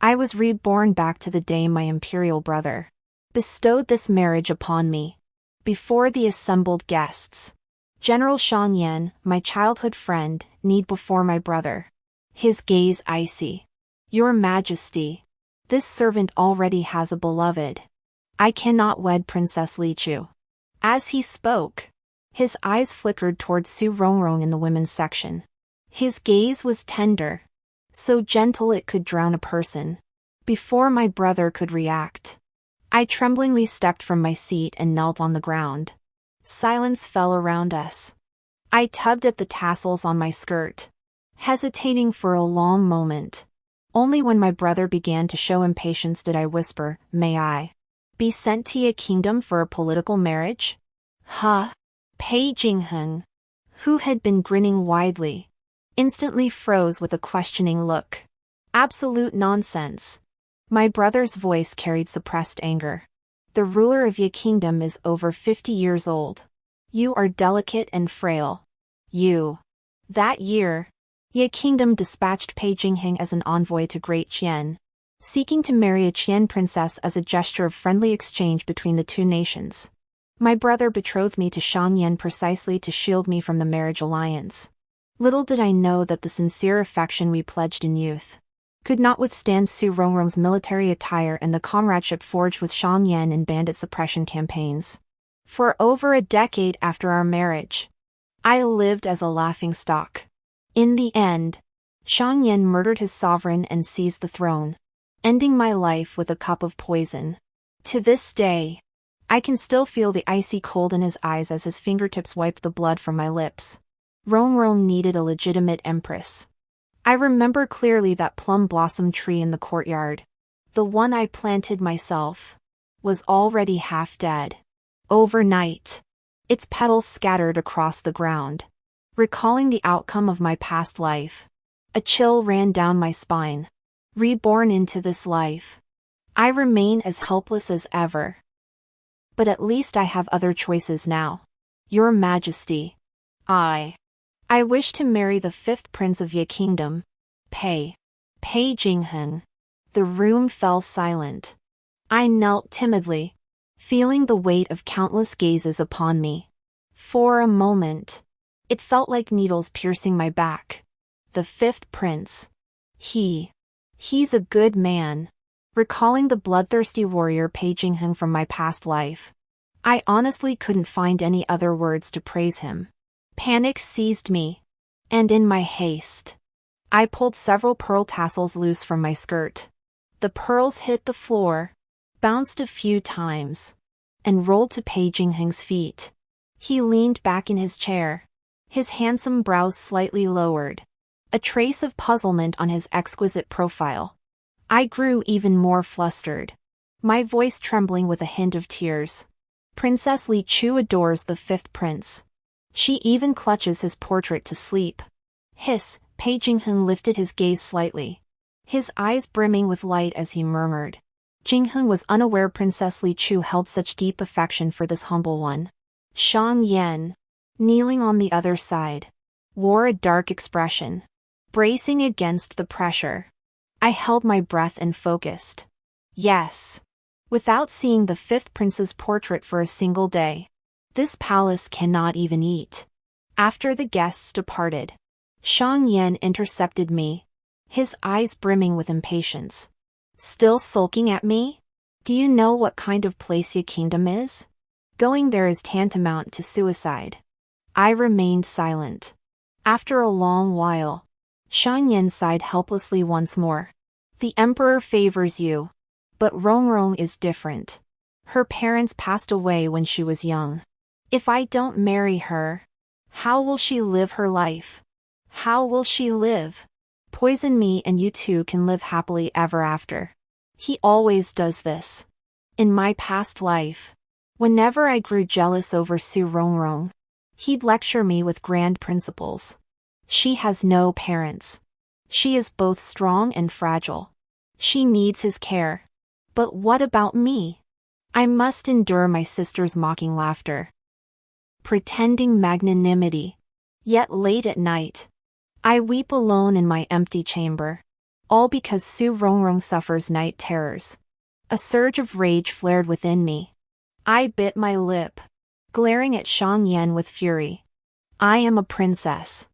I was reborn back to the day my imperial brother bestowed this marriage upon me. Before the assembled guests, General Shang Yan, my childhood friend, kneeled before my brother. His gaze icy. Your Majesty, this servant already has a beloved. I cannot wed Princess Li Chu. As he spoke, his eyes flickered towards Su Rongrong in the women's section. His gaze was tender, so gentle it could drown a person. Before my brother could react, I tremblingly stepped from my seat and knelt on the ground. Silence fell around us. I tugged at the tassels on my skirt, hesitating for a long moment. Only when my brother began to show impatience did I whisper, "May I be sent to a kingdom for a political marriage?" Huh? Pei Jingheng, who had been grinning widely, instantly froze with a questioning look. Absolute nonsense. My brother's voice carried suppressed anger. The ruler of Ye kingdom is over 50 years old. You are delicate and frail. That year, Ye kingdom dispatched Pei Jingheng as an envoy to Great Qian, seeking to marry a Qian princess as a gesture of friendly exchange between the two nations. My brother betrothed me to Shang Yan precisely to shield me from the marriage alliance. Little did I know that the sincere affection we pledged in youth could not withstand Su Rongrong's military attire and the comradeship forged with Shang Yan in bandit suppression campaigns. For over a decade after our marriage, I lived as a laughingstock. In the end, Shang Yan murdered his sovereign and seized the throne, ending my life with a cup of poison. To this day, I can still feel the icy cold in his eyes as his fingertips wiped the blood from my lips. Rongrong needed a legitimate empress. I remember clearly that plum blossom tree in the courtyard. The one I planted myself was already half dead. Overnight, its petals scattered across the ground. Recalling the outcome of my past life, a chill ran down my spine. Reborn into this life, I remain as helpless as ever. But at least I have other choices now. Your Majesty, I wish to marry the 5th prince of Ye kingdom, Pei Jingheng. The room fell silent. I knelt timidly, feeling the weight of countless gazes upon me. For a moment, it felt like needles piercing my back. The 5th prince. He's a good man. Recalling the bloodthirsty warrior Pei Jingheng from my past life, I honestly couldn't find any other words to praise him. Panic seized me, and in my haste, I pulled several pearl tassels loose from my skirt. The pearls hit the floor, bounced a few times, and rolled to Pei Jingheng's feet. He leaned back in his chair, his handsome brows slightly lowered, a trace of puzzlement on his exquisite profile. I grew even more flustered, my voice trembling with a hint of tears. Princess Li Chu adores the 5th prince. She even clutches his portrait to sleep. Hiss, Pei Jingheng lifted his gaze slightly, his eyes brimming with light as he murmured. Jingheng was unaware Princess Li Chu held such deep affection for this humble one. Shang Yan, kneeling on the other side, wore a dark expression, bracing against the pressure. I held my breath and focused. Yes. Without seeing the 5th prince's portrait for a single day, this palace cannot even eat. After the guests departed, Shang Yan intercepted me, his eyes brimming with impatience. Still sulking at me? Do you know what kind of place Ye kingdom is? Going there is tantamount to suicide. I remained silent. After a long while, Shang Yan sighed helplessly once more. The emperor favors you, but Rongrong is different. Her parents passed away when she was young. If I don't marry her, how will she live her life? How will she live? Poison me and you two can live happily ever after. He always does this. In my past life, whenever I grew jealous over Su Rongrong, he'd lecture me with grand principles. She has no parents. She is both strong and fragile. She needs his care. But what about me? I must endure my sister's mocking laughter. Pretending magnanimity. Yet late at night, I weep alone in my empty chamber. All because Su Rongrong suffers night terrors. A surge of rage flared within me. I bit my lip, glaring at Shang Yan with fury. I am a princess.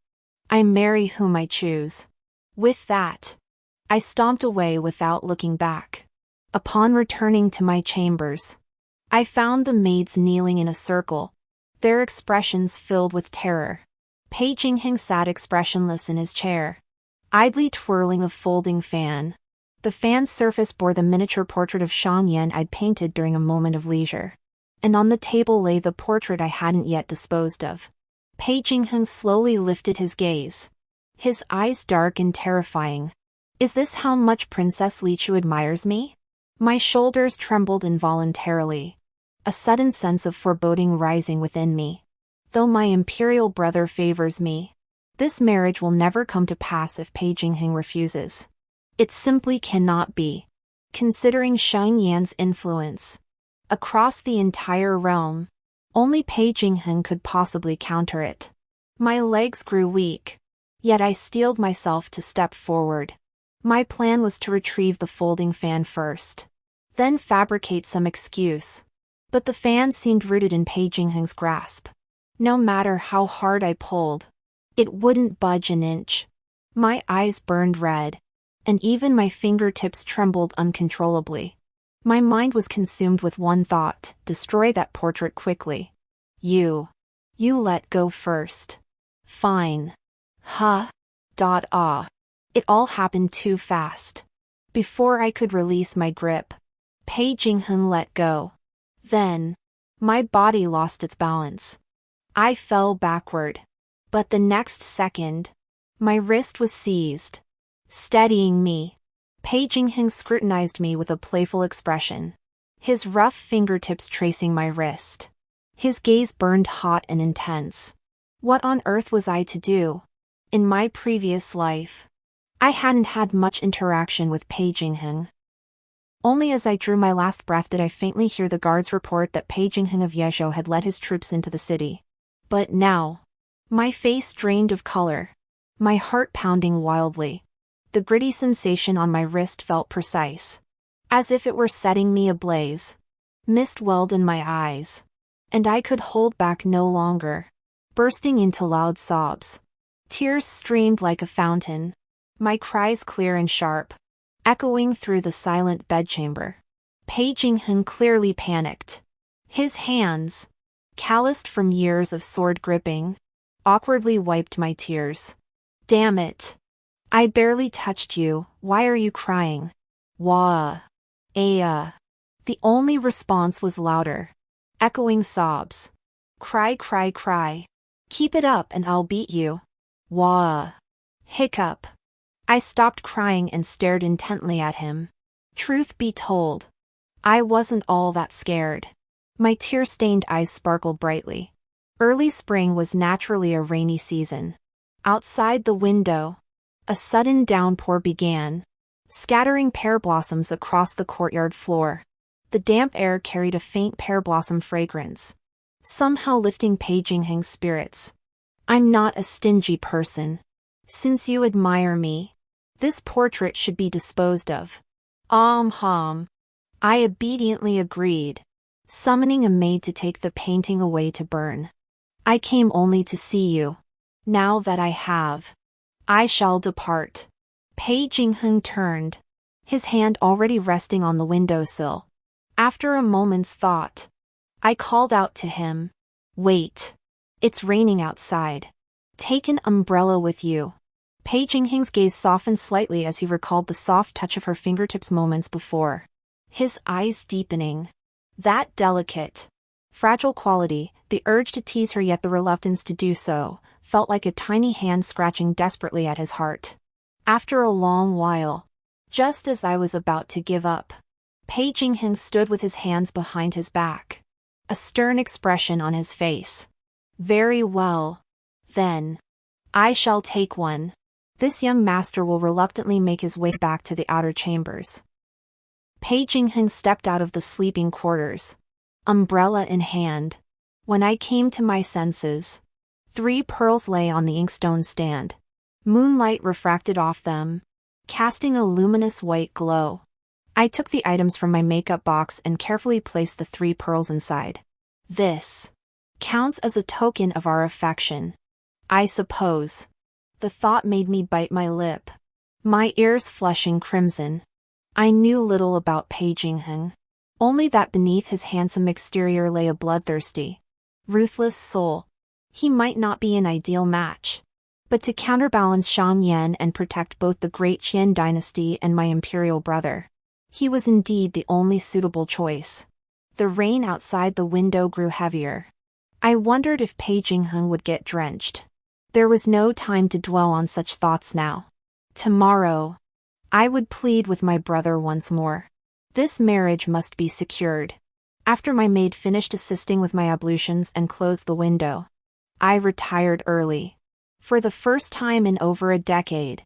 I marry whom I choose. With that, I stomped away without looking back. Upon returning to my chambers, I found the maids kneeling in a circle, their expressions filled with terror. Pei Jingheng sat expressionless in his chair, idly twirling a folding fan. The fan's surface bore the miniature portrait of Shang Yan I'd painted during a moment of leisure. And on the table lay the portrait I hadn't yet disposed of. Pei Jingheng slowly lifted his gaze, his eyes dark and terrifying. Is this how much Princess Li Chu admires me? My shoulders trembled involuntarily, a sudden sense of foreboding rising within me. Though my imperial brother favors me, this marriage will never come to pass if Pei Jingheng refuses. It simply cannot be, considering Shang Yan's influence across the entire realm. Only Pei Jingheng could possibly counter it. My legs grew weak, yet I steeled myself to step forward. My plan was to retrieve the folding fan first, then fabricate some excuse. But the fan seemed rooted in Pei Jingheng's grasp. No matter how hard I pulled, it wouldn't budge an inch. My eyes burned red, and even my fingertips trembled uncontrollably. My mind was consumed with one thought: destroy that portrait quickly. You let go first. Fine. Huh? It all happened too fast. Before I could release my grip, Pei Jingheng let go. Then, my body lost its balance. I fell backward. But the next second, my wrist was seized. Steadying me, Pei Jingheng scrutinized me with a playful expression, his rough fingertips tracing my wrist. His gaze burned hot and intense. What on earth was I to do? In my previous life, I hadn't had much interaction with Pei Jingheng. Only as I drew my last breath did I faintly hear the guards report that Pei Jingheng of Yezhou had led his troops into the city. But now, my face drained of color, my heart pounding wildly. The gritty sensation on my wrist felt precise, as if it were setting me ablaze. Mist welled in my eyes, and I could hold back no longer, bursting into loud sobs. Tears streamed like a fountain, my cries clear and sharp, echoing through the silent bedchamber. Pei Jingheng clearly panicked. His hands, calloused from years of sword gripping, awkwardly wiped my tears. Damn it. I barely touched you, why are you crying? Wah. Aya. The only response was louder, echoing sobs. Cry, cry, cry. Keep it up and I'll beat you. Wah. Hiccup. I stopped crying and stared intently at him. Truth be told, I wasn't all that scared. My tear-stained eyes sparkled brightly. Early spring was naturally a rainy season. Outside the window, a sudden downpour began, scattering pear blossoms across the courtyard floor. The damp air carried a faint pear blossom fragrance, somehow lifting Pei Jingheng's spirits. I'm not a stingy person. Since you admire me, this portrait should be disposed of. Hum. I obediently agreed, summoning a maid to take the painting away to burn. I came only to see you. Now that I have, I shall depart. Pei Jingheng turned, his hand already resting on the windowsill. After a moment's thought, I called out to him. Wait. It's raining outside. Take an umbrella with you. Pei Jingheng's gaze softened slightly as he recalled the soft touch of her fingertips moments before. His eyes deepening. That delicate, fragile quality, the urge to tease her yet the reluctance to do so, felt like a tiny hand scratching desperately at his heart. After a long while, just as I was about to give up, Pei Jingheng stood with his hands behind his back, a stern expression on his face. Very well. Then, I shall take one. This young master will reluctantly make his way back to the outer chambers. Pei Jingheng stepped out of the sleeping quarters, umbrella in hand. When I came to my senses, 3 pearls lay on the inkstone stand. Moonlight refracted off them, casting a luminous white glow. I took the items from my makeup box and carefully placed the 3 pearls inside. This counts as a token of our affection, I suppose. The thought made me bite my lip, my ears flushing crimson. I knew little about Pei Jingheng, only that beneath his handsome exterior lay a bloodthirsty, ruthless soul. He might not be an ideal match, but to counterbalance Shan Yan and protect both the great Qian dynasty and my imperial brother, he was indeed the only suitable choice. The rain outside the window grew heavier. I wondered if Pei Jingheng would get drenched. There was no time to dwell on such thoughts now. Tomorrow, I would plead with my brother once more. This marriage must be secured. After my maid finished assisting with my ablutions and closed the window, I retired early. For the first time in over a decade,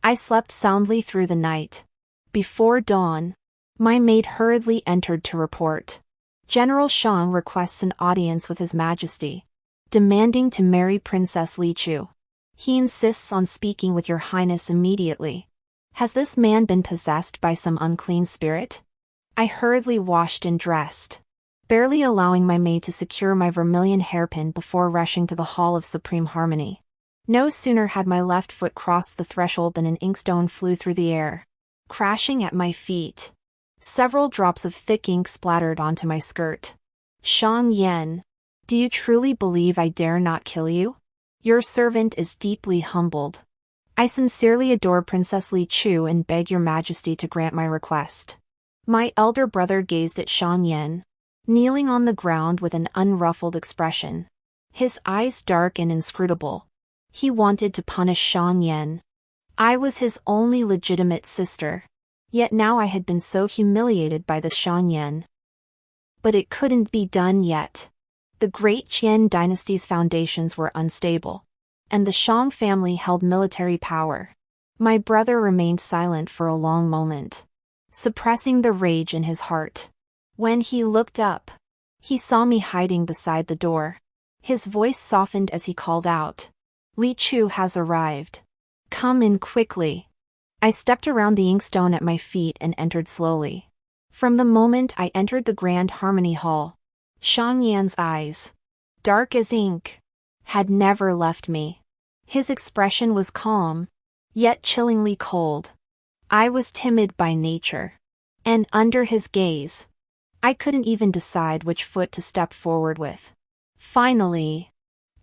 I slept soundly through the night. Before dawn, my maid hurriedly entered to report. General Shang requests an audience with His Majesty, demanding to marry Princess Li Chu. He insists on speaking with Your Highness immediately. Has this man been possessed by some unclean spirit? I hurriedly washed and dressed, barely allowing my maid to secure my vermilion hairpin before rushing to the Hall of Supreme Harmony. No sooner had my left foot crossed the threshold than an inkstone flew through the air, crashing at my feet. Several drops of thick ink splattered onto my skirt. Shang Yan, do you truly believe I dare not kill you? Your servant is deeply humbled. I sincerely adore Princess Li Chu and beg Your Majesty to grant my request. My elder brother gazed at Shang Yan, kneeling on the ground with an unruffled expression, his eyes dark and inscrutable. He wanted to punish Shang Yan. I was his only legitimate sister, yet now I had been so humiliated by the Shang Yan. But it couldn't be done yet. The great Qian dynasty's foundations were unstable, and the Shang family held military power. My brother remained silent for a long moment, suppressing the rage in his heart. When he looked up, he saw me hiding beside the door. His voice softened as he called out, Li Chu has arrived. Come in quickly. I stepped around the inkstone at my feet and entered slowly. From the moment I entered the Grand Harmony Hall, Shang Yan's eyes, dark as ink, had never left me. His expression was calm, yet chillingly cold. I was timid by nature, and under his gaze, I couldn't even decide which foot to step forward with. Finally,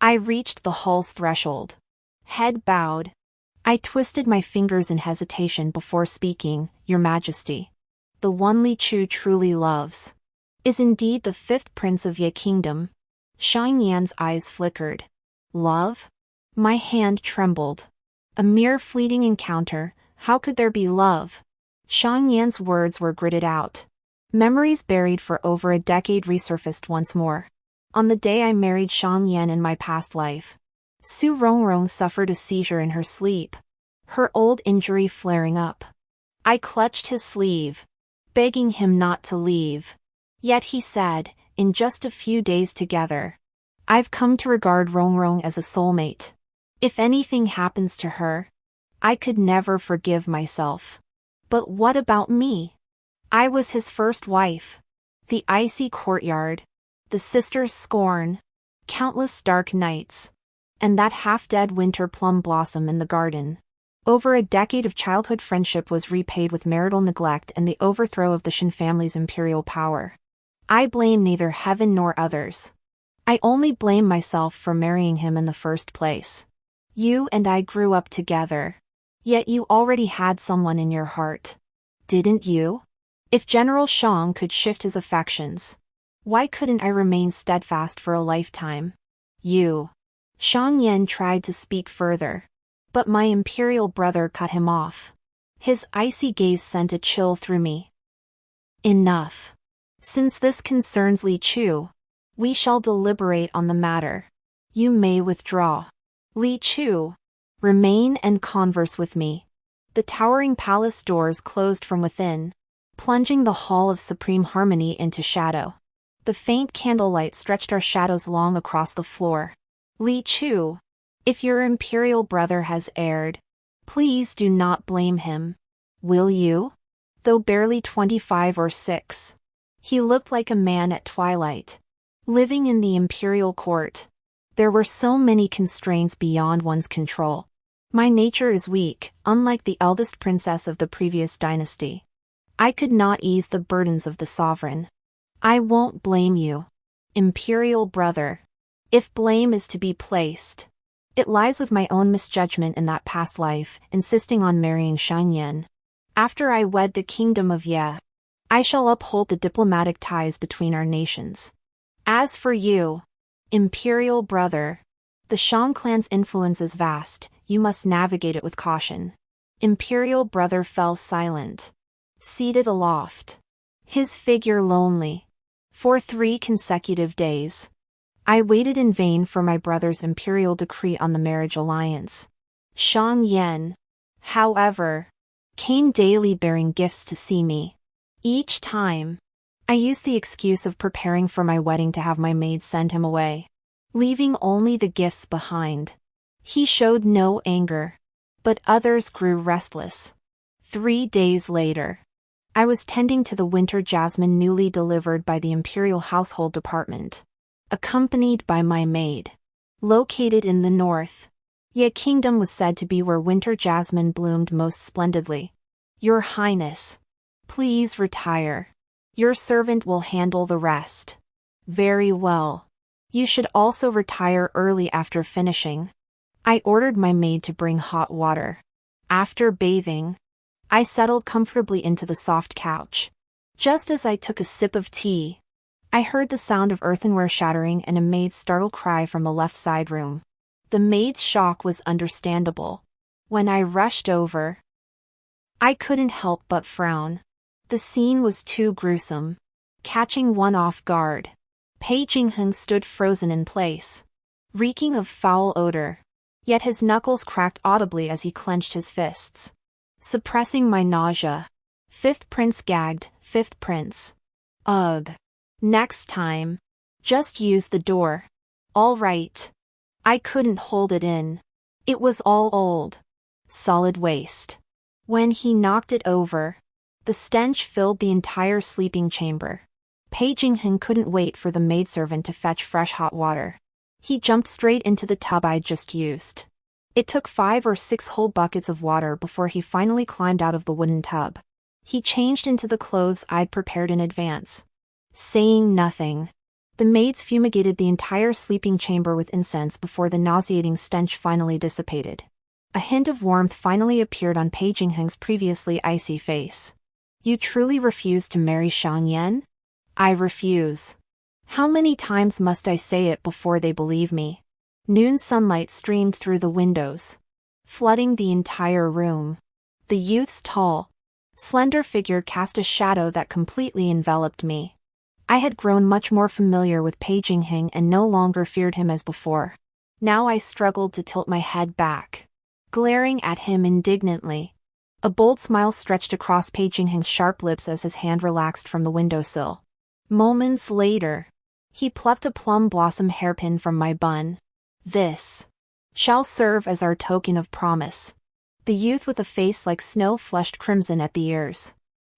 I reached the hall's threshold. Head bowed, I twisted my fingers in hesitation before speaking. Your Majesty, the one Li Chu truly loves, is indeed the 5th prince of Ye Kingdom. Shang Yan's eyes flickered. Love? My hand trembled. A mere fleeting encounter, how could there be love? Shang Yan's words were gritted out. Memories buried for over a decade resurfaced once more. On the day I married Shang Yan in my past life, Su Rongrong suffered a seizure in her sleep, her old injury flaring up. I clutched his sleeve, begging him not to leave. Yet he said, in just a few days together, I've come to regard Rongrong as a soulmate. If anything happens to her, I could never forgive myself. But what about me? I was his first wife. The icy courtyard, the sister's scorn, countless dark nights, and that half-dead winter plum blossom in the garden. Over a decade of childhood friendship was repaid with marital neglect and the overthrow of the Shin family's imperial power. I blame neither heaven nor others. I only blame myself for marrying him in the first place. You and I grew up together. Yet you already had someone in your heart. Didn't you? If General Shang could shift his affections, why couldn't I remain steadfast for a lifetime? You. Shang Yan tried to speak further, but my imperial brother cut him off. His icy gaze sent a chill through me. Enough. Since this concerns Li Chu, we shall deliberate on the matter. You may withdraw. Li Chu, remain and converse with me. The towering palace doors closed from within, plunging the Hall of Supreme Harmony into shadow. The faint candlelight stretched our shadows long across the floor. Li Chu, if your imperial brother has erred, Please do not blame him. Will you? Though barely 25 or 6. He looked like a man at twilight. Living in the imperial court. There were so many constraints beyond one's control. My nature is weak, unlike the eldest princess of the previous dynasty. I could not ease the burdens of the sovereign. I won't blame you, imperial brother. If blame is to be placed, it lies with my own misjudgment in that past life, insisting on marrying Shangyan. After I wed the kingdom of Ye, I shall uphold the diplomatic ties between our nations. As for you, imperial brother, the Shang clan's influence is vast, you must navigate it with caution. Imperial brother fell silent, seated aloft, his figure lonely. For 3 consecutive days, I waited in vain for my brother's imperial decree on the marriage alliance. Shang Yan, however, came daily bearing gifts to see me. Each time, I used the excuse of preparing for my wedding to have my maid send him away, leaving only the gifts behind. He showed no anger, but others grew restless. 3 days later, I was tending to the winter jasmine newly delivered by the imperial household department, accompanied by my maid. Located in the north, Ye Kingdom was said to be where winter jasmine bloomed most splendidly. Your Highness, please retire. Your servant will handle the rest. Very well. You should also retire early after finishing. I ordered my maid to bring hot water. After bathing, I settled comfortably into the soft couch. Just as I took a sip of tea, I heard the sound of earthenware shattering and a maid's startled cry from the left side room. The maid's shock was understandable. When I rushed over, I couldn't help but frown. The scene was too gruesome. Catching one off guard, Pei Jingheng stood frozen in place, reeking of foul odor, yet his knuckles cracked audibly as he clenched his fists. Suppressing my nausea. 5th Prince gagged, 5th Prince. Ugh. Next time, just use the door. All right. I couldn't hold it in. It was all old, solid waste. When he knocked it over, the stench filled the entire sleeping chamber. Pei Jingheng couldn't wait for the maidservant to fetch fresh hot water. He jumped straight into the tub I'd just used. It took 5 or 6 whole buckets of water before he finally climbed out of the wooden tub. He changed into the clothes I'd prepared in advance. Saying nothing, the maids fumigated the entire sleeping chamber with incense before the nauseating stench finally dissipated. A hint of warmth finally appeared on Pei Jingheng's previously icy face. You truly refuse to marry Shang Yan? I refuse. How many times must I say it before they believe me? Noon sunlight streamed through the windows, flooding the entire room. The youth's tall, slender figure cast a shadow that completely enveloped me. I had grown much more familiar with Pei Jingheng and no longer feared him as before. Now I struggled to tilt my head back, glaring at him indignantly. A bold smile stretched across Pei Jingheng's sharp lips as his hand relaxed from the windowsill. Moments later, he plucked a plum blossom hairpin from my bun. This shall serve as our token of promise. The youth with a face like snow flushed crimson at the ears.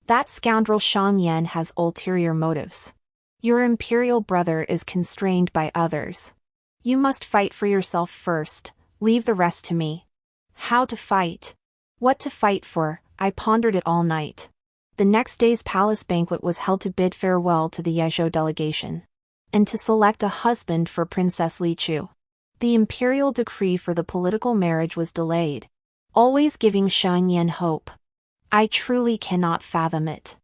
That scoundrel Shang Yan has ulterior motives. Your imperial brother is constrained by others. You must fight for yourself first, leave the rest to me. How to fight? What to fight for? I pondered it all night. The next day's palace banquet was held to bid farewell to the Yezhou delegation, and to select a husband for Princess Li Chu. The imperial decree for the political marriage was delayed, always giving Shang Yan hope. I truly cannot fathom it.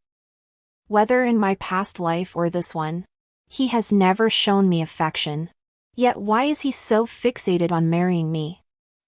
Whether in my past life or this one, he has never shown me affection. Yet why is he so fixated on marrying me?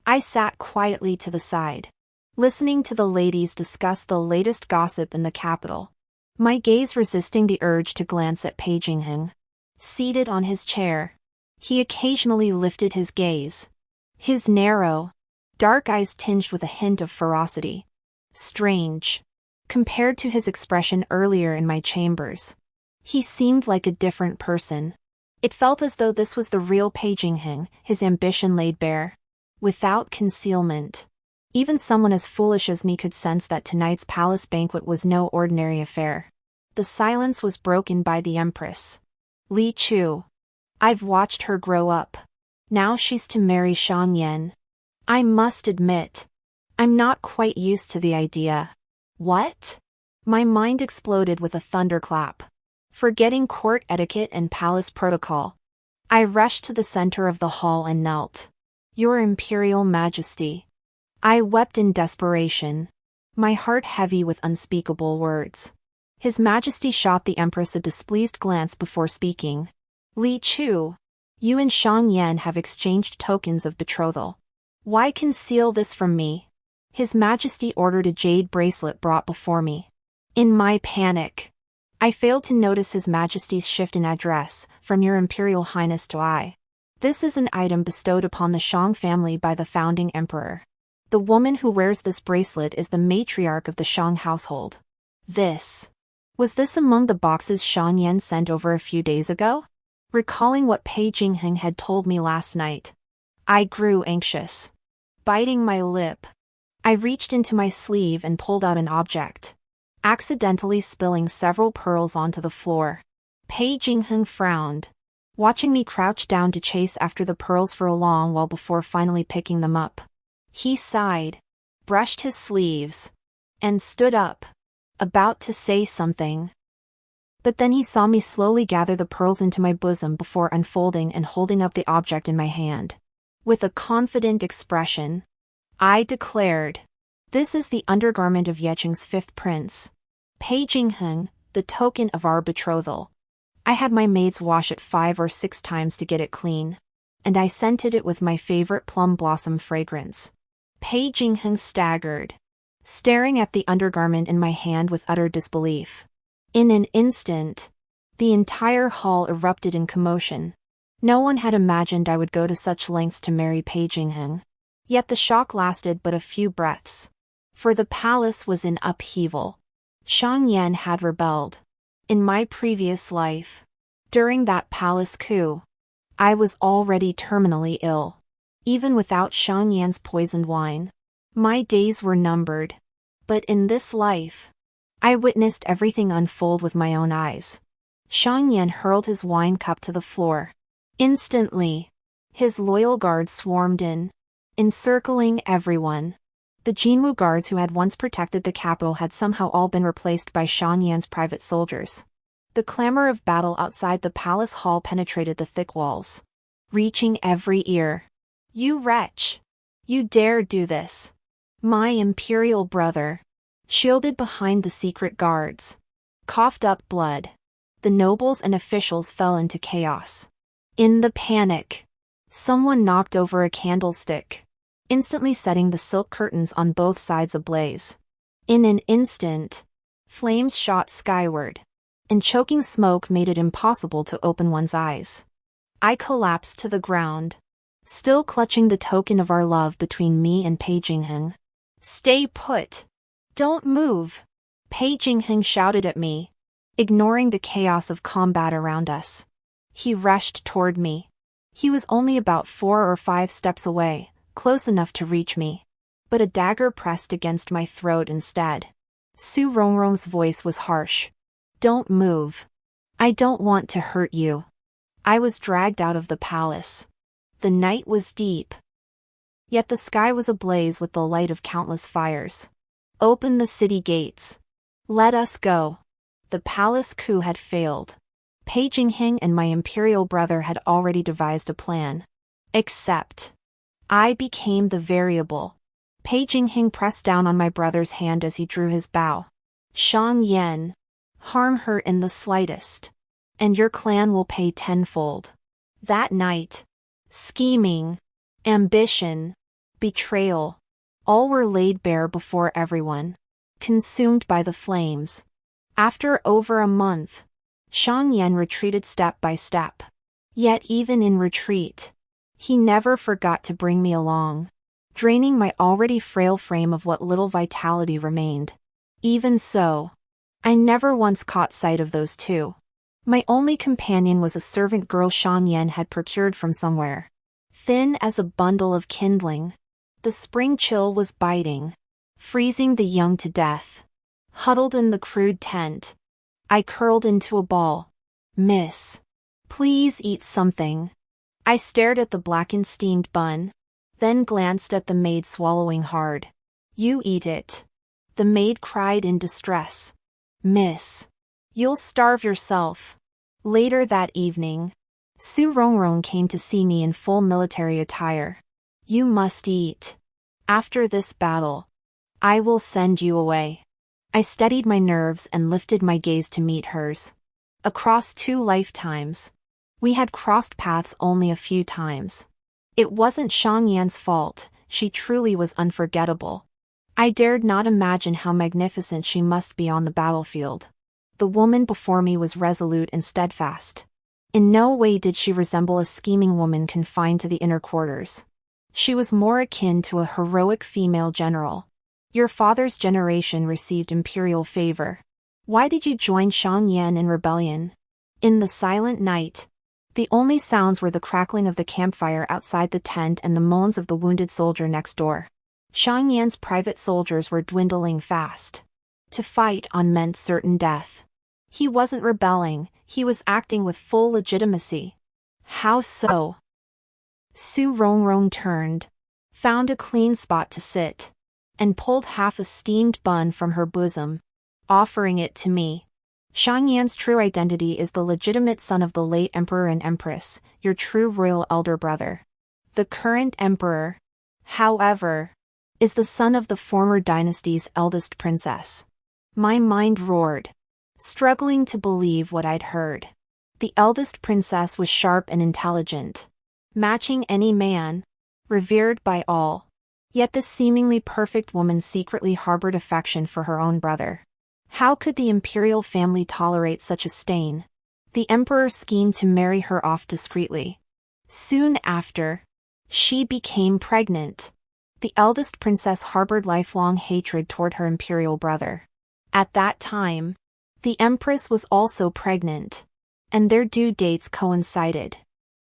I sat quietly to the side, listening to the ladies discuss the latest gossip in the capital, my gaze resisting the urge to glance at Pei Jingheng. Seated on his chair, he occasionally lifted his gaze. His narrow, dark eyes tinged with a hint of ferocity. Strange, compared to his expression earlier in my chambers. He seemed like a different person. It felt as though this was the real Pei Jingheng, his ambition laid bare, without concealment. Even someone as foolish as me could sense that tonight's palace banquet was no ordinary affair. The silence was broken by the Empress. Li Chu. I've watched her grow up. Now she's to marry Shan Yan. I must admit, I'm not quite used to the idea. What? My mind exploded with a thunderclap. Forgetting court etiquette and palace protocol, I rushed to the center of the hall and knelt. Your Imperial Majesty. I wept in desperation, my heart heavy with unspeakable words. His Majesty shot the Empress a displeased glance before speaking. Li Chu, you and Shan Yan have exchanged tokens of betrothal. Why conceal this from me? His Majesty ordered a jade bracelet brought before me. In my panic, I failed to notice His Majesty's shift in address, from Your Imperial Highness to I. This is an item bestowed upon the Shang family by the founding emperor. The woman who wears this bracelet is the matriarch of the Shang household. Was this among the boxes Shan Yan sent over a few days ago? Recalling what Pei Jingheng had told me last night, I grew anxious. Biting my lip, I reached into my sleeve and pulled out an object, accidentally spilling several pearls onto the floor. Pei Jingheng frowned, watching me crouch down to chase after the pearls for a long while before finally picking them up. He sighed, brushed his sleeves, and stood up, about to say something. But then he saw me slowly gather the pearls into my bosom before unfolding and holding up the object in my hand. With a confident expression, I declared, "This is the undergarment of Yecheng's fifth prince, Pei Jingheng, the token of our betrothal. I had my maids wash it 5 or 6 times to get it clean, and I scented it with my favorite plum blossom fragrance." Pei Jingheng staggered, staring at the undergarment in my hand with utter disbelief. In an instant, the entire hall erupted in commotion. No one had imagined I would go to such lengths to marry Pei Jingheng. Yet the shock lasted but a few breaths, for the palace was in upheaval. Shan Yan had rebelled. In my previous life, during that palace coup, I was already terminally ill. Even without Shan Yan's poisoned wine, my days were numbered. But in this life, I witnessed everything unfold with my own eyes. Shan Yan hurled his wine cup to the floor. Instantly, his loyal guards swarmed in, encircling everyone. The Jinwu guards who had once protected the capital had somehow all been replaced by Shan Yan's private soldiers. The clamor of battle outside the palace hall penetrated the thick walls, reaching every ear. "You wretch! You dare do this! My imperial brother!" Shielded behind the secret guards, coughed up blood. The nobles and officials fell into chaos. In the panic, someone knocked over a candlestick, instantly setting the silk curtains on both sides ablaze. In an instant, flames shot skyward, and choking smoke made it impossible to open one's eyes. I collapsed to the ground, still clutching the token of our love between me and Pei Jingheng. "Stay put! Don't move!" Pei Jingheng shouted at me, ignoring the chaos of combat around us. He rushed toward me. He was only about 4 or 5 steps away, close enough to reach me. But a dagger pressed against my throat instead. Su Rongrong's voice was harsh. "Don't move. I don't want to hurt you." I was dragged out of the palace. The night was deep, yet the sky was ablaze with the light of countless fires. "Open the city gates. Let us go." The palace coup had failed. Pei Jingheng and my imperial brother had already devised a plan. Except, I became the variable. Pei Jingheng pressed down on my brother's hand as he drew his bow. "Shan Yan, harm her in the slightest, and your clan will pay tenfold." That night, scheming, ambition, betrayal, all were laid bare before everyone, consumed by the flames. After over a month, Shan Yan retreated step by step. Yet even in retreat, he never forgot to bring me along, draining my already frail frame of what little vitality remained. Even so, I never once caught sight of those two. My only companion was a servant girl Shan Yan had procured from somewhere. Thin as a bundle of kindling, the The spring chill was biting, freezing the young to death. Huddled in the crude tent, I curled into a ball. "Miss, please eat something." I stared at the blackened steamed bun, then glanced at the maid swallowing hard. "You eat it." The maid cried in distress. "Miss, you'll starve yourself." Later that evening, Su Rongrong came to see me in full military attire. "You must eat. After this battle, I will send you away." I steadied my nerves and lifted my gaze to meet hers. Across 2 lifetimes, we had crossed paths only a few times. It wasn't Xiang Yan's fault, she truly was unforgettable. I dared not imagine how magnificent she must be on the battlefield. The woman before me was resolute and steadfast. In no way did she resemble a scheming woman confined to the inner quarters. She was more akin to a heroic female general. "Your father's generation received imperial favor. Why did you join Xiang Yan in rebellion?" In the silent night, the only sounds were the crackling of the campfire outside the tent and the moans of the wounded soldier next door. Xiang Yan's private soldiers were dwindling fast. To fight on meant certain death. He wasn't rebelling, he was acting with full legitimacy. How so? Su Rongrong turned, found a clean spot to sit, and pulled half a steamed bun from her bosom, offering it to me. "Xiang Yan's true identity is the legitimate son of the late emperor and empress, your true royal elder brother. The current emperor, however, is the son of the former dynasty's eldest princess." My mind roared, struggling to believe what I'd heard. The eldest princess was sharp and intelligent, matching any man, revered by all. Yet this seemingly perfect woman secretly harbored affection for her own brother. How could the imperial family tolerate such a stain? The emperor schemed to marry her off discreetly. Soon after, she became pregnant. The eldest princess harbored lifelong hatred toward her imperial brother. At that time, the empress was also pregnant, and their due dates coincided.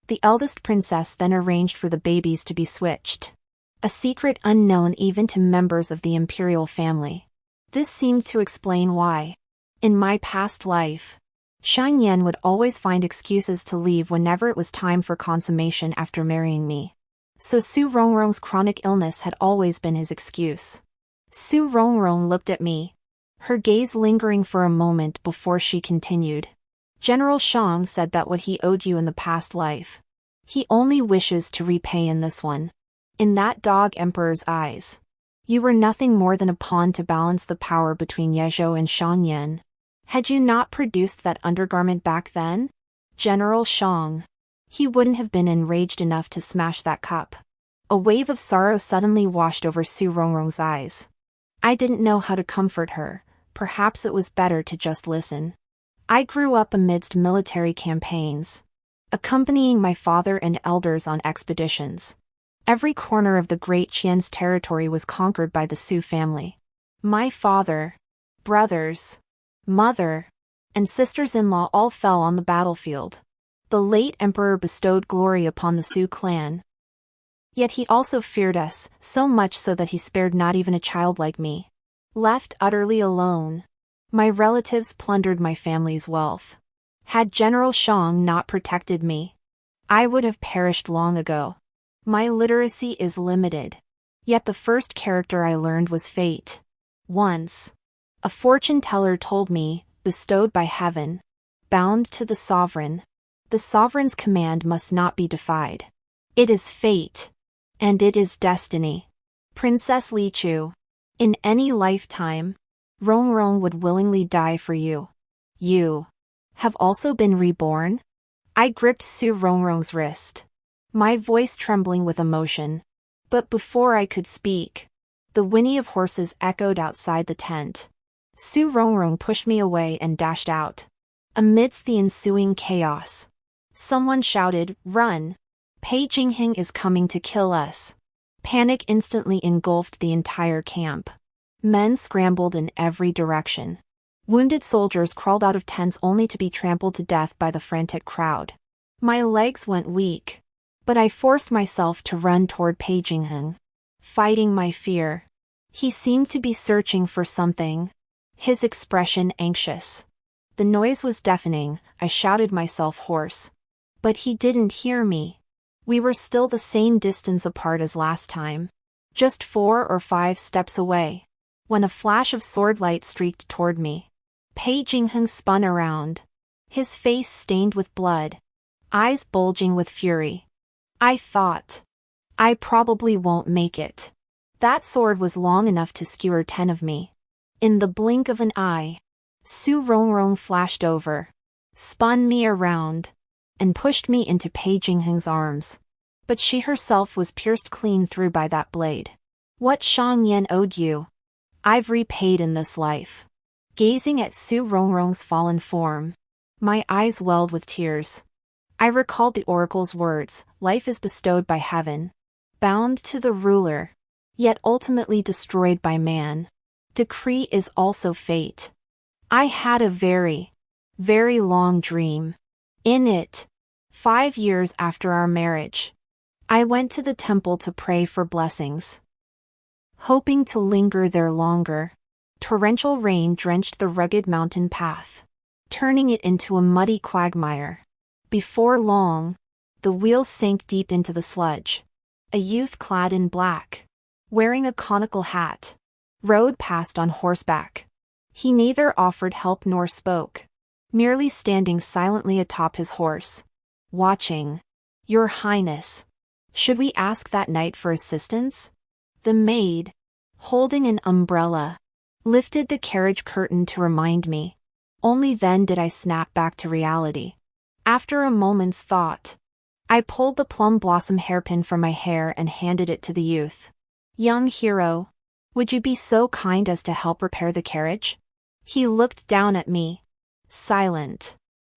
The eldest princess then arranged for the babies to be switched. A secret unknown even to members of the imperial family. This seemed to explain why, in my past life, Xiang Yan would always find excuses to leave whenever it was time for consummation after marrying me. So Su Rongrong's chronic illness had always been his excuse. Su Rongrong looked at me, her gaze lingering for a moment before she continued. "General Xiang said that what he owed you in the past life, he only wishes to repay in this one. In that dog emperor's eyes, you were nothing more than a pawn to balance the power between Yezhou and Xiang Yan. Had you not produced that undergarment back then, General Xiang, he wouldn't have been enraged enough to smash that cup." A wave of sorrow suddenly washed over Su Rongrong's eyes. I didn't know how to comfort her, perhaps it was better to just listen. I grew up amidst military campaigns, accompanying my father and elders on expeditions. Every corner of the Great Qian's territory was conquered by the Su family. My father, brothers, mother, and sisters-in-law all fell on the battlefield. The late emperor bestowed glory upon the Su clan. Yet he also feared us, so much so that he spared not even a child like me. Left utterly alone, my relatives plundered my family's wealth. Had General Xiang not protected me, I would have perished long ago. My literacy is limited. Yet the first character I learned was fate. Once, a fortune teller told me, bestowed by heaven, bound to the sovereign's command must not be defied. It is fate, and it is destiny. Princess Li Chu, in any lifetime, Rongrong would willingly die for you. You have also been reborn? I gripped Su Rongrong's wrist, my voice trembling with emotion. But before I could speak, the whinny of horses echoed outside the tent. Su Rongrong pushed me away and dashed out. Amidst the ensuing chaos, someone shouted, "Run! Pei Jingheng is coming to kill us." Panic instantly engulfed the entire camp. Men scrambled in every direction. Wounded soldiers crawled out of tents only to be trampled to death by the frantic crowd. My legs went weak, but I forced myself to run toward Pei Jingheng. fighting my fear. He seemed to be searching for something, his expression anxious. The noise was deafening, I shouted myself hoarse. But he didn't hear me. We were still the same distance apart as last time. Just 4 or 5 steps away. When a flash of sword light streaked toward me. Pei Jingheng spun around. His face stained with blood. Eyes bulging with fury. I thought, I probably won't make it. That sword was long enough to skewer 10 of me. In the blink of an eye, Su Rongrong flashed over, spun me around, and pushed me into Pei Jingheng's arms. But she herself was pierced clean through by that blade. What Shang Yan owed you, I've repaid in this life. Gazing at Su Rongrong's fallen form, my eyes welled with tears. I recalled the oracle's words, life is bestowed by heaven, bound to the ruler, yet ultimately destroyed by man. Decree is also fate. I had a very, very long dream. In it, 5 years after our marriage, I went to the temple to pray for blessings. Hoping to linger there longer, torrential rain drenched the rugged mountain path, turning it into a muddy quagmire. Before long, the wheels sank deep into the sludge. A youth clad in black, wearing a conical hat, rode past on horseback. He neither offered help nor spoke, merely standing silently atop his horse, watching. Your Highness, should we ask that knight for assistance? The maid, holding an umbrella, lifted the carriage curtain to remind me. Only then did I snap back to reality. After a moment's thought, I pulled the plum blossom hairpin from my hair and handed it to the youth. Young hero, would you be so kind as to help repair the carriage? He looked down at me, silent.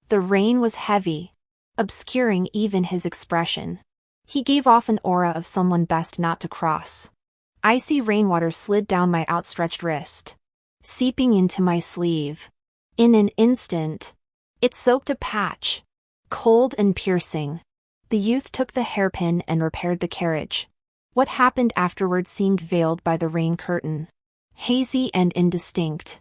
The rain was heavy, obscuring even his expression. He gave off an aura of someone best not to cross. Icy rainwater slid down my outstretched wrist, seeping into my sleeve. In an instant, it soaked a patch, cold and piercing. The youth took the hairpin and repaired the carriage. What happened afterward seemed veiled by the rain curtain, hazy and indistinct.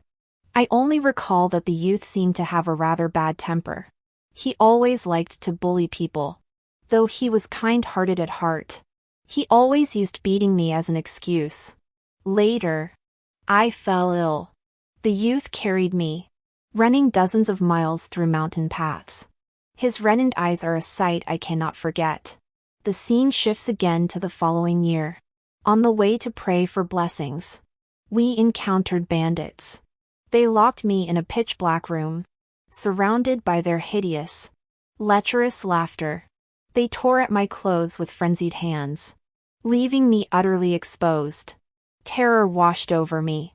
I only recall that the youth seemed to have a rather bad temper. He always liked to bully people. Though he was kind-hearted at heart, he always used beating me as an excuse. Later, I fell ill. The youth carried me, running dozens of miles through mountain paths. His reddened eyes are a sight I cannot forget. The scene shifts again to the following year. On the way to pray for blessings, we encountered bandits. They locked me in a pitch-black room, surrounded by their hideous, lecherous laughter. They tore at my clothes with frenzied hands, leaving me utterly exposed. Terror washed over me.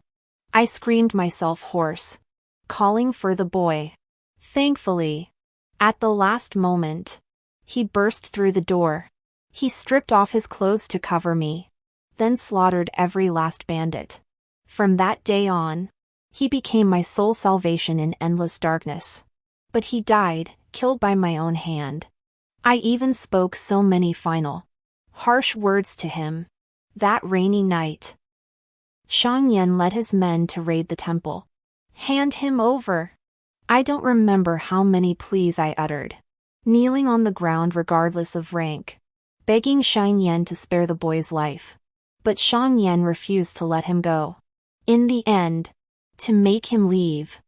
I screamed myself hoarse, calling for the boy. Thankfully, at the last moment, he burst through the door. He stripped off his clothes to cover me, then slaughtered every last bandit. From that day on, he became my sole salvation in endless darkness. But he died, killed by my own hand. I even spoke so many final, harsh words to him. That rainy night, Shang Yan led his men to raid the temple. Hand him over. I don't remember how many pleas I uttered, kneeling on the ground regardless of rank, begging Shang Yan to spare the boy's life. But Shang Yan refused to let him go. In the end, to make him leave,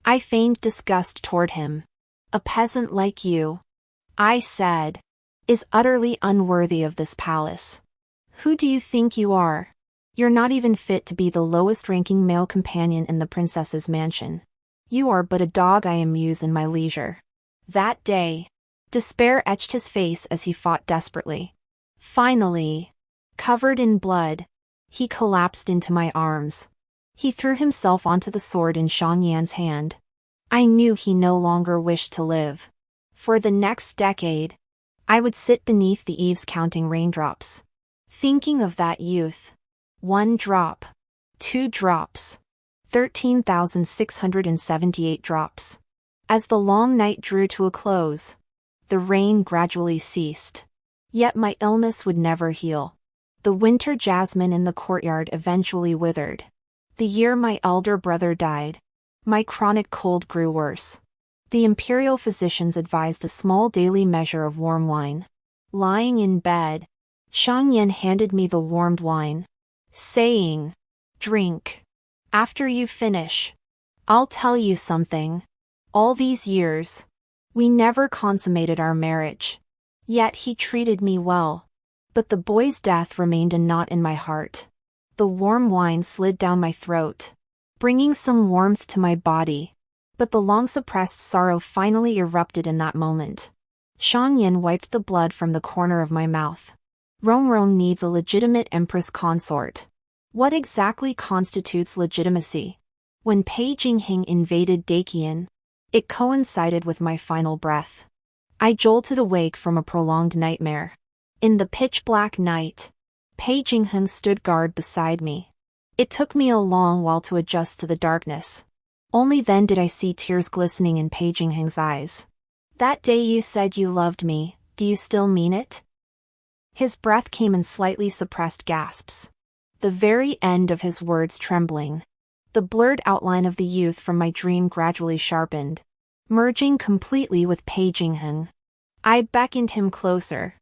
I feigned disgust toward him. A peasant like you, I said, is utterly unworthy of this palace. Who do you think you are? You're not even fit to be the lowest-ranking male companion in the princess's mansion. You are but a dog I amuse in my leisure. That day, despair etched his face as he fought desperately. Finally, covered in blood, he collapsed into my arms. He threw himself onto the sword in Shang Yan's hand. I knew he no longer wished to live. For the next decade, I would sit beneath the eaves counting raindrops, thinking of that youth. 1 drop, 2 drops, 13,678 drops. As the long night drew to a close, the rain gradually ceased. Yet my illness would never heal. The winter jasmine in the courtyard eventually withered. The year my elder brother died, my chronic cold grew worse. The imperial physicians advised a small daily measure of warm wine. Lying in bed, Shang Yan handed me the warmed wine, saying, "Drink. After you finish, I'll tell you something. All these years, we never consummated our marriage. Yet he treated me well. But the boy's death remained a knot in my heart." The warm wine slid down my throat, bringing some warmth to my body. But the long-suppressed sorrow finally erupted in that moment. Shang Yan wiped the blood from the corner of my mouth. Rong needs a legitimate empress consort. What exactly constitutes legitimacy? When Pei Jingheng invaded Daqian, it coincided with my final breath. I jolted awake from a prolonged nightmare. In the pitch-black night, Pei Jingheng stood guard beside me. It took me a long while to adjust to the darkness. Only then did I see tears glistening in Pei Jingheng's eyes. "That day you said you loved me, do you still mean it?" His breath came in slightly suppressed gasps. The very end of his words trembling. The blurred outline of the youth from my dream gradually sharpened, merging completely with Pei Jingheng. I beckoned him closer,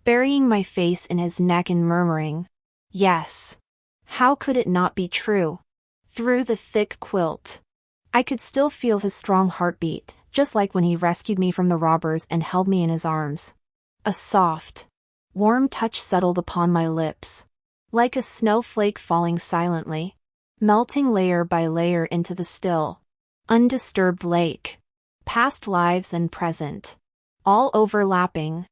burying my face in his neck and murmuring, "Yes. How could it not be true?" Through the thick quilt, I could still feel his strong heartbeat, just like when he rescued me from the robbers and held me in his arms. A soft, warm touch settled upon my lips, like a snowflake falling silently, melting layer by layer into the still, undisturbed lake. Past lives and present, all overlapping.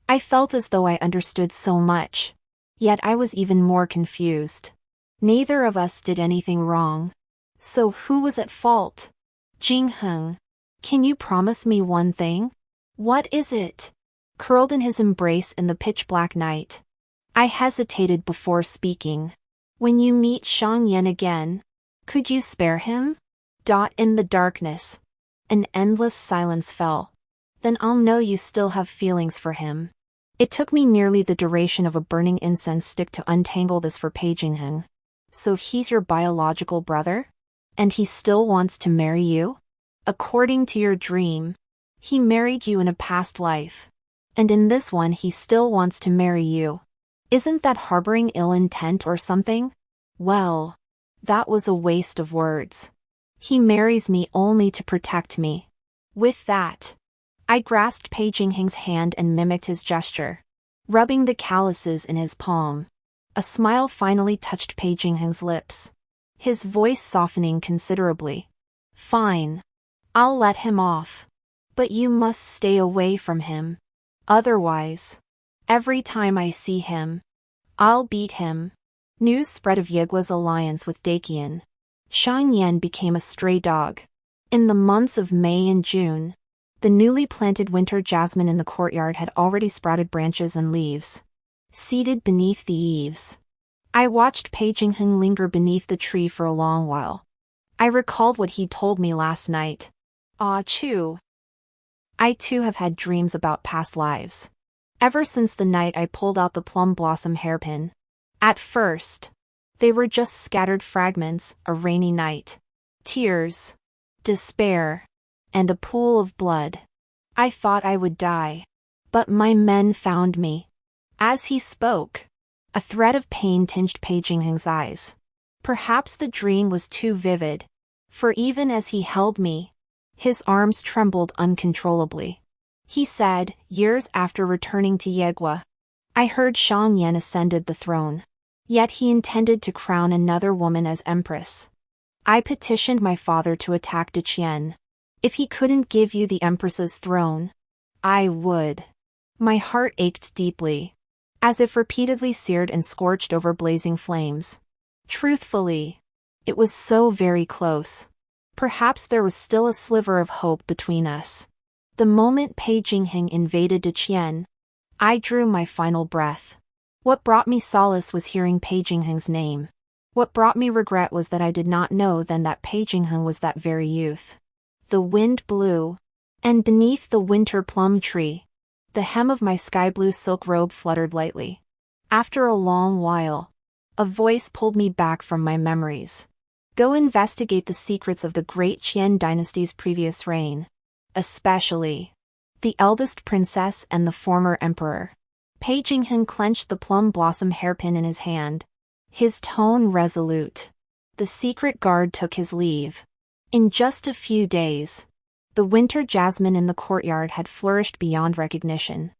I felt as though I understood so much, yet I was even more confused. Neither of us did anything wrong. So who was at fault? Jingheng, can you promise me one thing? What is it? Curled in his embrace in the pitch-black night, I hesitated before speaking. When you meet Shang Yan again, could you spare him? In the darkness, an endless silence fell. Then I'll know you still have feelings for him. It took me nearly the duration of a burning incense stick to untangle this for Pei Jingheng. So he's your biological brother? And he still wants to marry you? According to your dream, he married you in a past life. And in this one he still wants to marry you. Isn't that harboring ill intent or something? Well, that was a waste of words. He marries me only to protect me. With that, I grasped Pei Jingheng's hand and mimicked his gesture, rubbing the calluses in his palm. A smile finally touched Pei Jingheng's lips, his voice softening considerably. "Fine. I'll let him off. But you must stay away from him. Otherwise, every time I see him, I'll beat him." News spread of Yegua's alliance with Daqian. Shang Yan became a stray dog. In the months of May and June, the newly planted winter jasmine in the courtyard had already sprouted branches and leaves. Seated beneath the eaves, I watched Pei Jingheng linger beneath the tree for a long while. I recalled what he told me last night. Ah, Chu. I too have had dreams about past lives. Ever since the night I pulled out the plum blossom hairpin. At first, they were just scattered fragments, a rainy night, tears, despair, and a pool of blood. I thought I would die. But my men found me. As he spoke, a thread of pain tinged Pei Jingheng's eyes. Perhaps the dream was too vivid, for even as he held me, his arms trembled uncontrollably. He said, years after returning to Yegua, I heard Shang Yan ascended the throne. Yet he intended to crown another woman as empress. I petitioned my father to attack Daqian. If he couldn't give you the empress's throne, I would. My heart ached deeply, as if repeatedly seared and scorched over blazing flames. Truthfully, it was so very close. Perhaps there was still a sliver of hope between us. The moment Pei Jingheng invaded Daqian, I drew my final breath. What brought me solace was hearing Pei Jingheng's name. What brought me regret was that I did not know then that Pei Jingheng was that very youth. The wind blew, and beneath the winter plum tree, the hem of my sky blue silk robe fluttered lightly. After a long while, a voice pulled me back from my memories. Go investigate the secrets of the great Qian dynasty's previous reign. Especially the eldest princess and the former emperor. Pei Jinghen clenched the plum blossom hairpin in his hand, his tone resolute. The secret guard took his leave. In just a few days, the winter jasmine in the courtyard had flourished beyond recognition.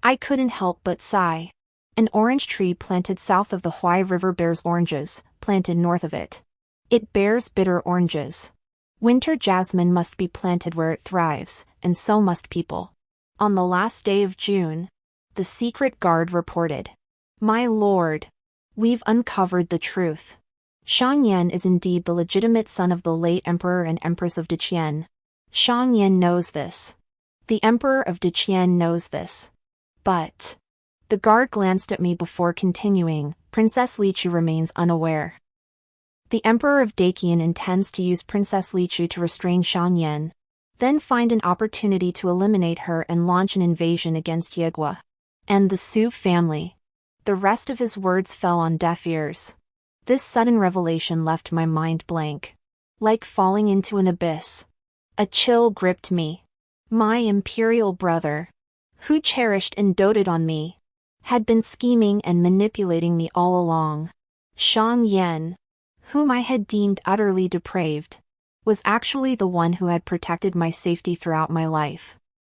I couldn't help but sigh. An orange tree planted south of the Huai River bears oranges, planted north of it. It bears bitter oranges. Winter jasmine must be planted where it thrives, and so must people. On the last day of June, the secret guard reported. My lord, we've uncovered the truth. Shang Yan is indeed the legitimate son of the late emperor and empress of Deqian. Shang Yan knows this. The emperor of Deqian knows this. But the guard glanced at me before continuing. Princess Lichu remains unaware. The emperor of Deqian intends to use Princess Lichu to restrain Shang Yan, then find an opportunity to eliminate her and launch an invasion against Yigua and the Su family. The rest of his words fell on deaf ears. This sudden revelation left my mind blank. Like falling into an abyss. A chill gripped me. My imperial brother, who cherished and doted on me, had been scheming and manipulating me all along. Shang Yan, whom I had deemed utterly depraved, was actually the one who had protected my safety throughout my life.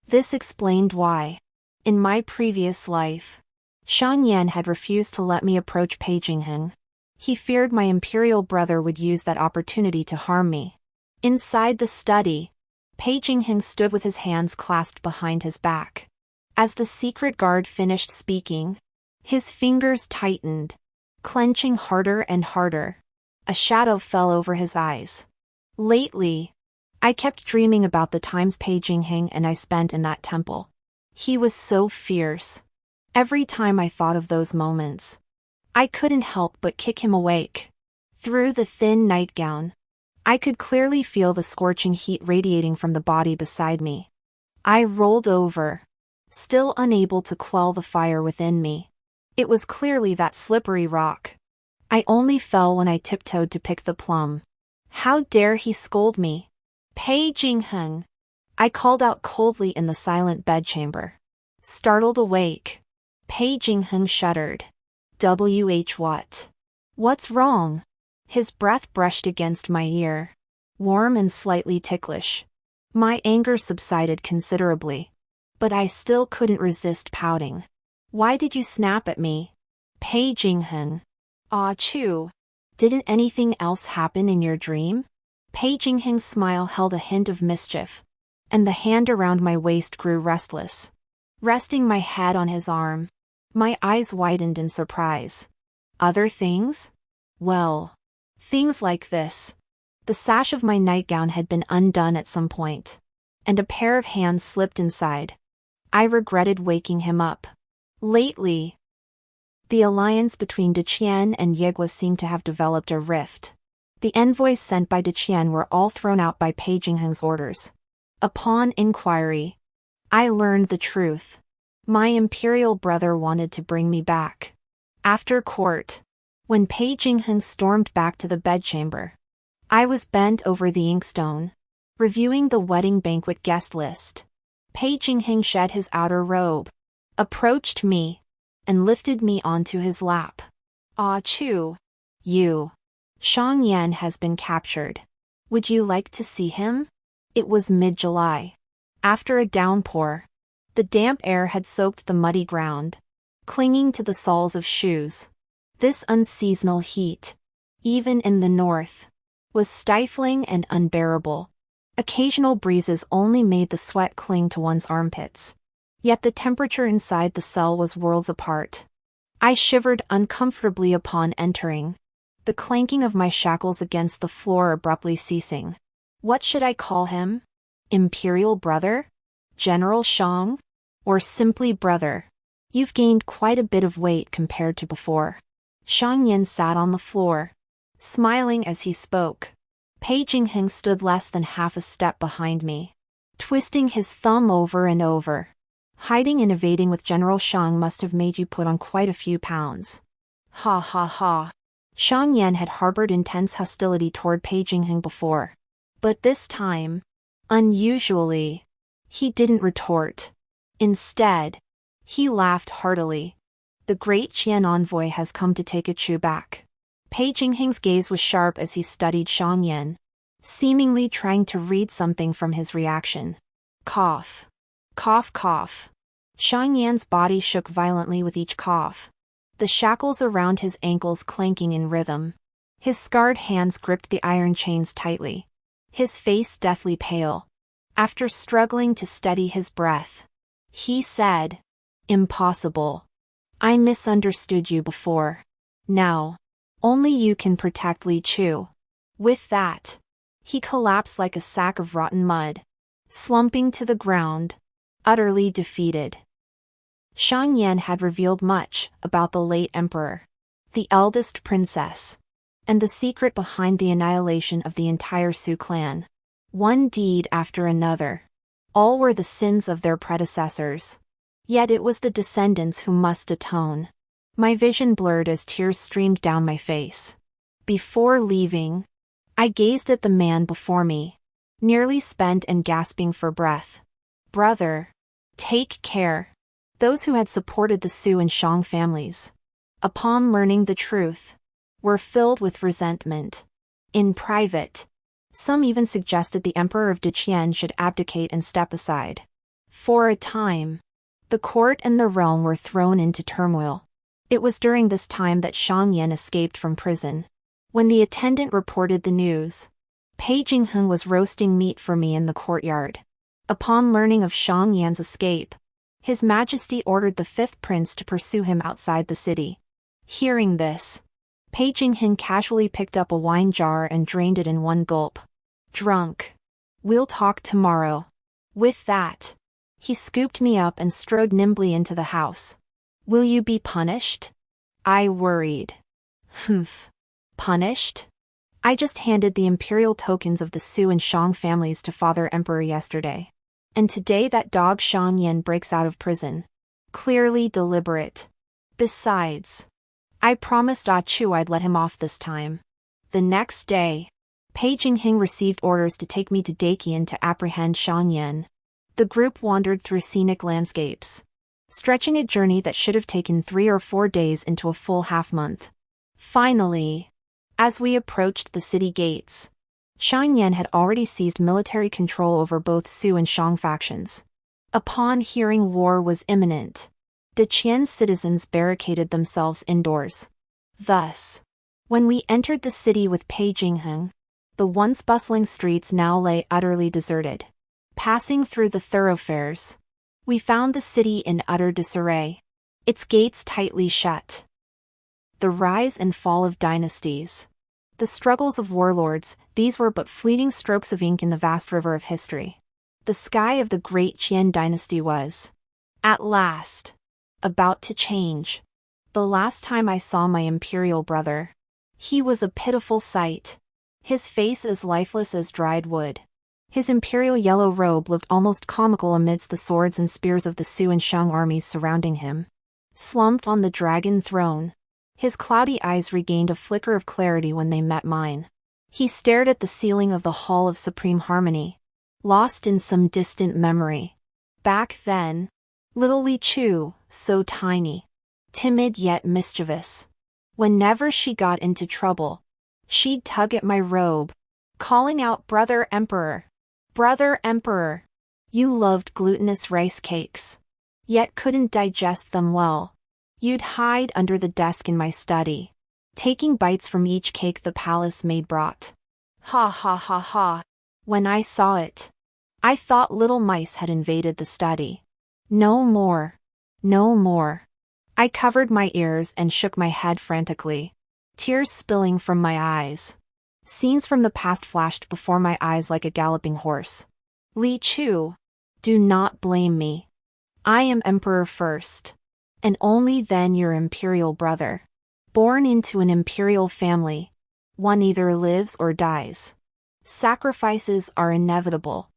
This explained why, in my previous life, Shang Yan had refused to let me approach Pei Jinghen. He feared my imperial brother would use that opportunity to harm me. Inside the study, Pei Jinghen stood with his hands clasped behind his back. As the secret guard finished speaking, his fingers tightened, clenching harder and harder. A shadow fell over his eyes. Lately, I kept dreaming about the times Pei Jinghen and I spent in that temple. He was so fierce. Every time I thought of those moments, I couldn't help but kick him awake. Through the thin nightgown, I could clearly feel the scorching heat radiating from the body beside me. I rolled over, still unable to quell the fire within me. It was clearly that slippery rock. I only fell when I tiptoed to pick the plum. How dare he scold me? Pei Jinghen, I called out coldly in the silent bedchamber. Startled awake, Pei Jinghen shuddered. What? What's wrong? His breath brushed against my ear, warm and slightly ticklish. My anger subsided considerably, but I still couldn't resist pouting. Why did you snap at me? Pei Jinghen. Ah Chu. Didn't anything else happen in your dream? Pei Jinghen's smile held a hint of mischief, and the hand around my waist grew restless. Resting my head on his arm, my eyes widened in surprise. Other things? Well, things like this. The sash of my nightgown had been undone at some point, and a pair of hands slipped inside. I regretted waking him up. Lately, the alliance between Deqian and Yigua seemed to have developed a rift. The envoys sent by Deqian were all thrown out by Pei Jinghen's orders. Upon inquiry, I learned the truth. My imperial brother wanted to bring me back. After court, when Pei Jinghen stormed back to the bedchamber, I was bent over the inkstone, reviewing the wedding banquet guest list. Pei Jinghen shed his outer robe, approached me, and lifted me onto his lap. Ah Chu. You. Shang Yan has been captured. Would you like to see him? It was mid-July. After a downpour, the damp air had soaked the muddy ground, clinging to the soles of shoes. This unseasonal heat, even in the north, was stifling and unbearable. Occasional breezes only made the sweat cling to one's armpits. Yet the temperature inside the cell was worlds apart. I shivered uncomfortably upon entering, the clanking of my shackles against the floor abruptly ceasing. What should I call him? Imperial brother? General Shang? Or simply brother? You've gained quite a bit of weight compared to before. Shang Yan sat on the floor, smiling as he spoke. Pei Jinghen stood less than half a step behind me, twisting his thumb over and over. Hiding and evading with General Shang must have made you put on quite a few pounds. Ha ha ha. Shang Yan had harbored intense hostility toward Pei Jingheng before. But this time, unusually, he didn't retort. Instead, he laughed heartily. The great Qian envoy has come to take a chew back. Pei Jingheng's gaze was sharp as he studied Shang Yan, seemingly trying to read something from his reaction. Cough. Cough cough. Shang Yan's body shook violently with each cough, the shackles around his ankles clanking in rhythm. His scarred hands gripped the iron chains tightly, his face deathly pale. After struggling to steady his breath, he said, "Impossible. I misunderstood you before. Now, only you can protect Li Chu." With that, he collapsed like a sack of rotten mud, slumping to the ground, utterly defeated. Shang Yan had revealed much about the late emperor, the eldest princess, and the secret behind the annihilation of the entire Su clan. One deed after another. All were the sins of their predecessors. Yet it was the descendants who must atone. My vision blurred as tears streamed down my face. Before leaving, I gazed at the man before me, nearly spent and gasping for breath. "Brother, take care." Those who had supported the Su and Shang families, upon learning the truth, were filled with resentment. In private, some even suggested the Emperor of Deqian should abdicate and step aside. For a time, the court and the realm were thrown into turmoil. It was during this time that Shang Yan escaped from prison. When the attendant reported the news, Pei Jingheng was roasting meat for me in the courtyard. Upon learning of Shang Yan's escape, His Majesty ordered the fifth prince to pursue him outside the city. Hearing this, Pei Jingheng casually picked up a wine jar and drained it in one gulp. "Drunk. We'll talk tomorrow." With that, he scooped me up and strode nimbly into the house. "Will you be punished?" I worried. "Humph. Punished? I just handed the imperial tokens of the Su and Shang families to Father Emperor yesterday. And today that dog Shang Yan breaks out of prison. Clearly deliberate. Besides, I promised Ah Chu I'd let him off this time." The next day, Pei Jingheng received orders to take me to Daqian to apprehend Shang Yan. The group wandered through scenic landscapes, stretching a journey that should have taken 3 or 4 days into a full half-month. Finally, as we approached the city gates, Shang Yan had already seized military control over both Su and Shang factions. Upon hearing war was imminent, Deqian's citizens barricaded themselves indoors. Thus, when we entered the city with Pei Jingheng, the once bustling streets now lay utterly deserted. Passing through the thoroughfares, we found the city in utter disarray, its gates tightly shut. The rise and fall of dynasties, the struggles of warlords, these were but fleeting strokes of ink in the vast river of history. The sky of the great Qian dynasty was, at last, about to change. The last time I saw my imperial brother, he was a pitiful sight. His face as lifeless as dried wood. His imperial yellow robe looked almost comical amidst the swords and spears of the Su and Shang armies surrounding him. Slumped on the dragon throne, his cloudy eyes regained a flicker of clarity when they met mine. He stared at the ceiling of the Hall of Supreme Harmony, lost in some distant memory. Back then, little Li Chu, so tiny, timid yet mischievous. Whenever she got into trouble, she'd tug at my robe, calling out, "Brother Emperor! Brother Emperor!" You loved glutinous rice cakes, yet couldn't digest them well. You'd hide under the desk in my study, taking bites from each cake the palace maid brought. Ha ha ha ha. When I saw it, I thought little mice had invaded the study. No more. No more. I covered my ears and shook my head frantically, tears spilling from my eyes. Scenes from the past flashed before my eyes like a galloping horse. Li Chu, do not blame me. I am emperor first, and only then your imperial brother. Born into an imperial family, one either lives or dies. Sacrifices are inevitable.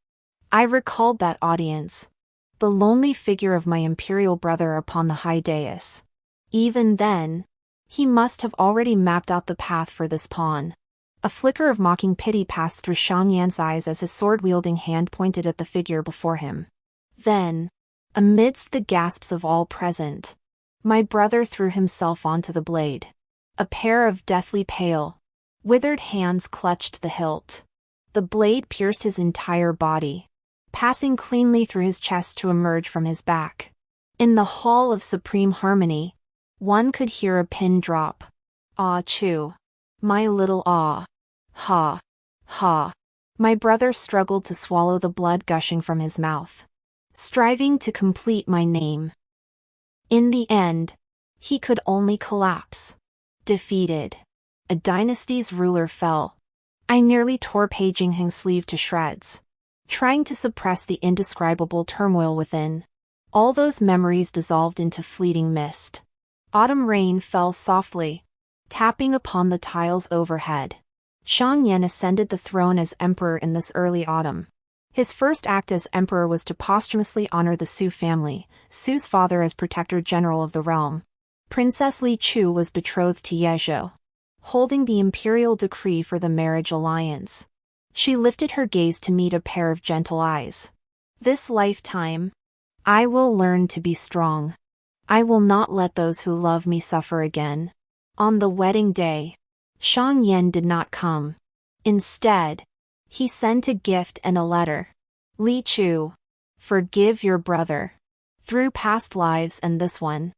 I recalled that audience, the lonely figure of my imperial brother upon the high dais. Even then, he must have already mapped out the path for this pawn. A flicker of mocking pity passed through Shang Yan's eyes as his sword-wielding hand pointed at the figure before him. Then, amidst the gasps of all present, my brother threw himself onto the blade. A pair of deathly pale, withered hands clutched the hilt. The blade pierced his entire body, passing cleanly through his chest to emerge from his back. In the hall of supreme harmony, one could hear a pin drop. Ah, chew. My little ah. Ha. Ha. My brother struggled to swallow the blood gushing from his mouth, striving to complete my name. In the end, he could only collapse. Defeated. A dynasty's ruler fell. I nearly tore Pei Jingheng's sleeve to shreds, trying to suppress the indescribable turmoil within. All those memories dissolved into fleeting mist. Autumn rain fell softly, tapping upon the tiles overhead. Shang Yan ascended the throne as emperor in this early autumn. His first act as emperor was to posthumously honor the Su family, Su's father as protector general of the realm. Princess Li Chu was betrothed to Ye Zhou, holding the imperial decree for the marriage alliance. She lifted her gaze to meet a pair of gentle eyes. This lifetime, I will learn to be strong. I will not let those who love me suffer again. On the wedding day, Shang Yan did not come. Instead, he sent a gift and a letter. Li Chu, forgive your brother. Through past lives and this one,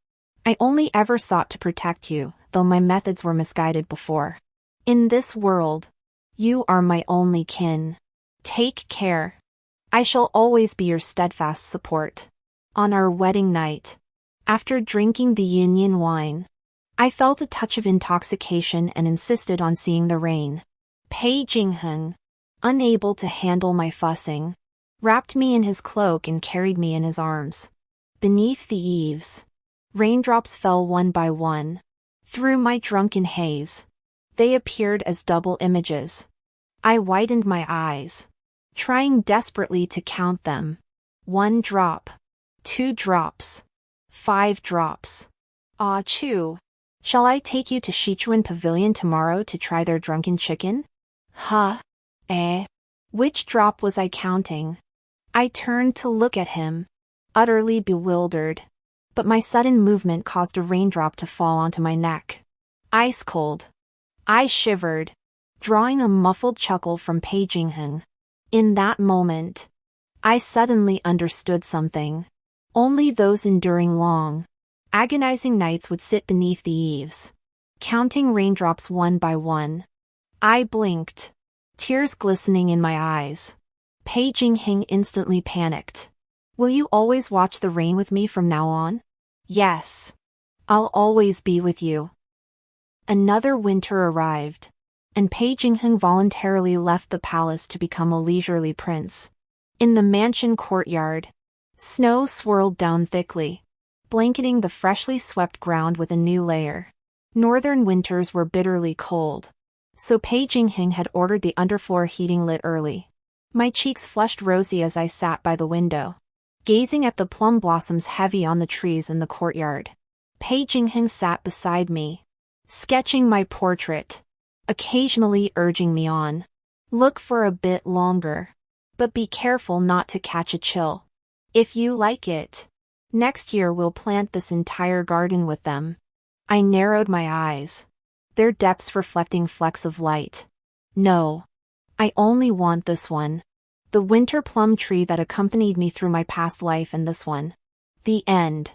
I only ever sought to protect you, though my methods were misguided before. In this world, you are my only kin. Take care. I shall always be your steadfast support. On our wedding night, after drinking the union wine, I felt a touch of intoxication and insisted on seeing the rain. Pei Jingheng, unable to handle my fussing, wrapped me in his cloak and carried me in his arms. Beneath the eaves, raindrops fell one by one. Through my drunken haze, they appeared as double images. I widened my eyes, trying desperately to count them. 1 drop, 2 drops, 5 drops. Ah, Chu. Shall I take you to Sichuan Pavilion tomorrow to try their drunken chicken? Huh? Which drop was I counting? I turned to look at him, utterly bewildered. But my sudden movement caused a raindrop to fall onto my neck. Ice cold. I shivered, drawing a muffled chuckle from Pei Jingheng. In that moment, I suddenly understood something. Only those enduring long, agonizing nights would sit beneath the eaves, counting raindrops one by one. I blinked, tears glistening in my eyes. Pei Jingheng instantly panicked. Will you always watch the rain with me from now on? Yes. I'll always be with you. Another winter arrived, and Pei Jingheng voluntarily left the palace to become a leisurely prince. In the mansion courtyard, snow swirled down thickly, blanketing the freshly swept ground with a new layer. Northern winters were bitterly cold, so Pei Jingheng had ordered the underfloor heating lit early. My cheeks flushed rosy as I sat by the window, gazing at the plum blossoms heavy on the trees in the courtyard. Pei Jingheng sat beside me, sketching my portrait, occasionally urging me on. Look for a bit longer, but be careful not to catch a chill. If you like it, next year we'll plant this entire garden with them. I narrowed my eyes, their depths reflecting flecks of light. No. I only want this one. The winter plum tree that accompanied me through my past life and this one. The end.